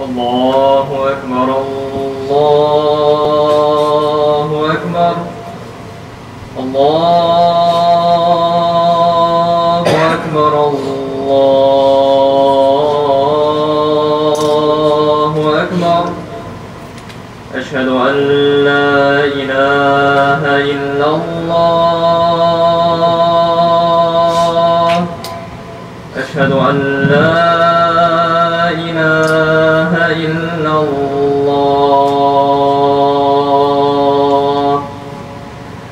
الله أكبر الله أكبر الله أكبر الله أكبر. أشهد أن لا إله إلا الله. أشهد أن لا إله إلا الله.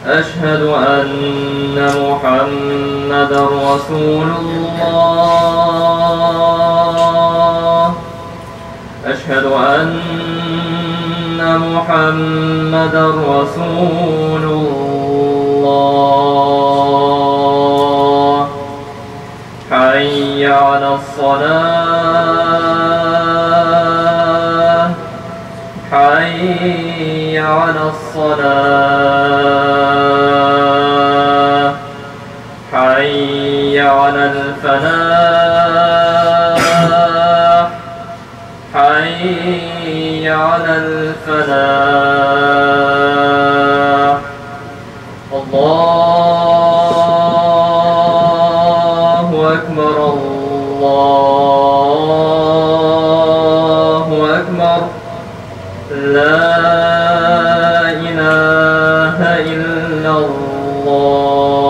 أشهد أن محمدا رسول الله. أشهد أن محمدا رسول الله. حي على الصلاة حي على الصلاة حي على الفلاح حي على الفلاح. الله أكبر الله أكبر. لا إله إلا الله.